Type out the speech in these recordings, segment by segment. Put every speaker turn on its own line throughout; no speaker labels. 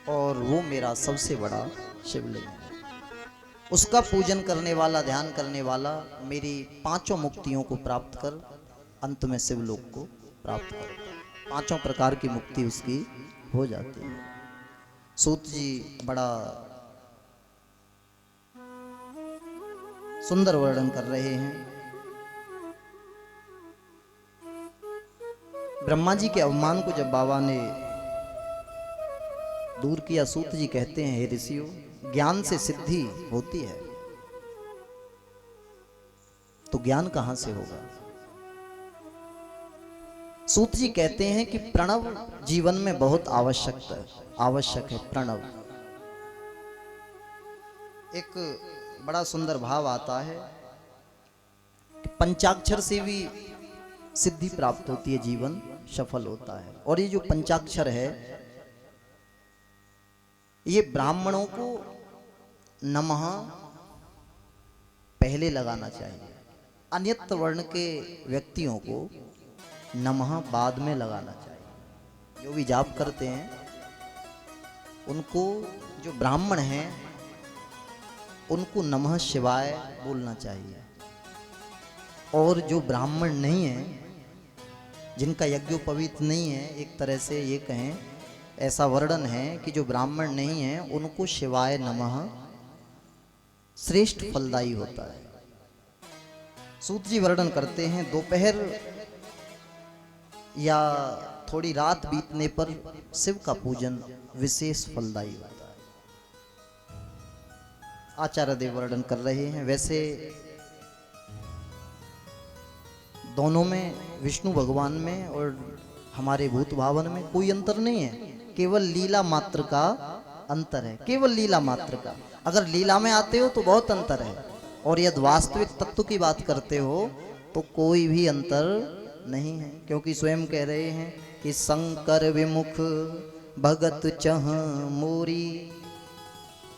और वो मेरा सबसे बड़ा शिवलिंग है। उसका पूजन करने वाला, ध्यान करने वाला मेरी पांचों मुक्तियों को प्राप्त कर अंत में शिवलोक को प्राप्त करता है। पांचों प्रकार की मुक्ति उसकी हो जाती है। सूत जी बड़ा सुंदर वर्णन कर रहे हैं। ब्रह्मा जी के अवमान को जब बाबा ने दूर किया, सूत जी कहते हैं, हे ऋषियों, ज्ञान से सिद्धि होती है तो ज्ञान कहां से होगा। सूत जी कहते हैं कि प्रणव जीवन में बहुत आवश्यक है प्रणव। एक बड़ा सुंदर भाव आता है कि पंचाक्षर से भी सिद्धि प्राप्त होती है, जीवन सफल होता है। और ये जो पंचाक्षर है, ये ब्राह्मणों को नमः पहले लगाना चाहिए, अन्यत्र वर्ण के व्यक्तियों को नमः बाद में लगाना चाहिए। जो भी जाप करते हैं उनको, जो ब्राह्मण हैं उनको नमः शिवाय बोलना चाहिए। और जो ब्राह्मण नहीं है, जिनका यज्ञोपवीत नहीं है, एक तरह से ये कहें, ऐसा वर्णन है कि जो ब्राह्मण नहीं है उनको शिवाय नमः श्रेष्ठ फलदायी होता है। सूत जी वर्णन करते हैं, दोपहर या थोड़ी रात बीतने पर शिव का पूजन विशेष फलदायी होता है। आचार्य देव वर्णन कर रहे हैं, वैसे दोनों में, विष्णु भगवान में और हमारे भूत भावन में कोई अंतर नहीं है, केवल लीला मात्र का अंतर है, केवल लीला मात्र का। अगर लीला में आते हो तो बहुत अंतर है, और यदि वास्तविक तत्व की बात करते हो तो कोई भी अंतर नहीं है। क्योंकि स्वयं कह रहे हैं कि शंकर विमुख भगत चह मोरी।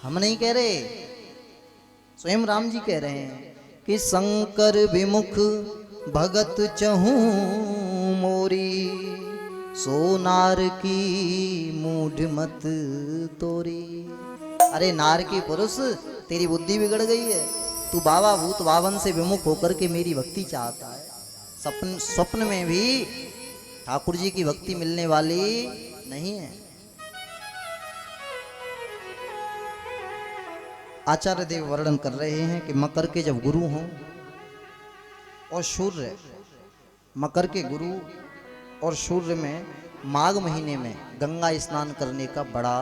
हम नहीं कह रहे, स्वयं राम जी कह रहे हैं कि शंकर विमुख भगत चहू मोरी, सोनार की मूढ़ मत तोरी। अरे नार की पुरुष, तेरी बुद्धि बिगड़ गई है। तू बाबा भूत भावन से विमुख होकर के मेरी भक्ति चाहता है। स्वप्न में भी ठाकुर जी की भक्ति मिलने वाली नहीं है। आचार्य देव वर्णन कर रहे हैं कि मकर के जब गुरु हों और सूर्य, मकर के गुरु और सूर्य में माघ महीने में गंगा स्नान करने का बड़ा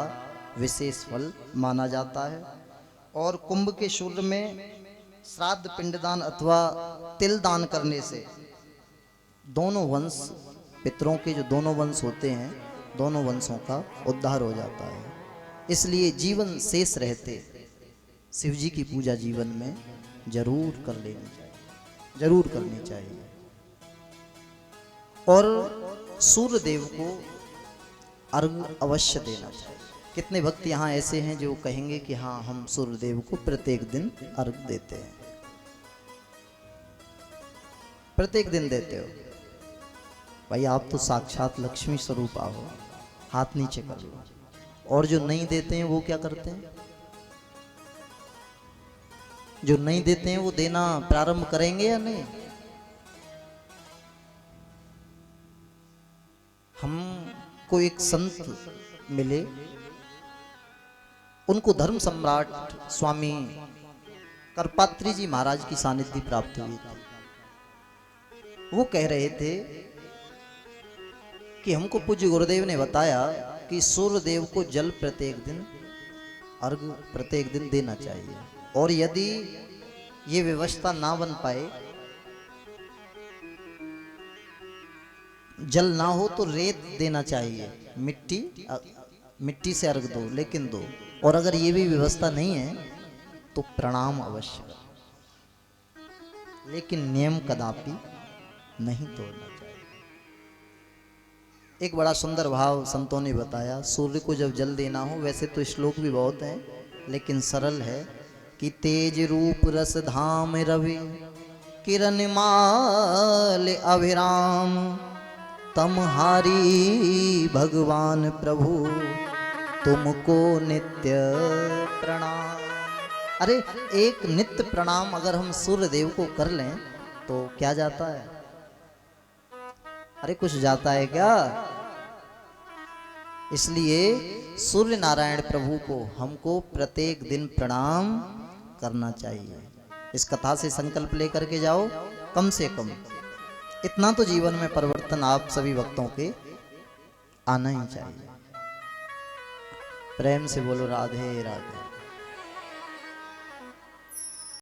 विशेष फल माना जाता है। और कुंभ के सूर्य में श्राद्ध पिंडदान अथवा तिल दान करने से दोनों वंश, पितरों के जो दोनों वंश होते हैं, दोनों वंशों का उद्धार हो जाता है। इसलिए जीवन शेष रहते शिव जी की पूजा जीवन में जरूर कर लेनी चाहिए, जरूर करनी चाहिए। और सूर्य देव को अर्घ अवश्य देना चाहिए। कितने भक्त यहाँ ऐसे हैं जो कहेंगे कि हाँ, हम सूर्य देव को प्रत्येक दिन अर्घ देते हैं, प्रत्येक दिन देते हो। भाई आप तो साक्षात लक्ष्मी स्वरूप आओ, हाथ नीचे कर लो। और जो नहीं देते हैं वो क्या करते हैं? जो नहीं देते हैं वो देना प्रारंभ करेंगे या नहीं? हमको एक संत मिले, उनको धर्म सम्राट स्वामी करपात्री जी महाराज की सानिध्य प्राप्त हुई थी। वो कह रहे थे कि हमको पूज्य गुरुदेव ने बताया कि सूर्य देव को जल प्रत्येक दिन, अर्घ प्रत्येक दिन देना चाहिए। और यदि ये व्यवस्था ना बन पाए, जल ना हो तो रेत देना चाहिए, मिट्टी से अर्घ दो, लेकिन दो। और अगर ये भी व्यवस्था नहीं है तो प्रणाम अवश्य, लेकिन नियम कदापि नहीं तोड़ना चाहिए। एक बड़ा सुंदर भाव संतों ने बताया, सूर्य को जब जल देना हो, वैसे तो श्लोक भी बहुत हैं लेकिन सरल है कि तेज रूप रस धाम रवि किरण माल अभिराम, तमहारी भगवान प्रभु तुमको नित्य प्रणाम। अरे एक नित्य प्रणाम अगर हम सूर्य देव को कर लें तो क्या जाता है? अरे कुछ जाता है क्या? इसलिए सूर्य नारायण प्रभु को हमको प्रत्येक दिन प्रणाम करना चाहिए। इस कथा से संकल्प लेकर के जाओ, कम से कम इतना तो जीवन में परिवर्तन आप सभी भक्तों के आना ही चाहिए। प्रेम से बोलो राधे राधे।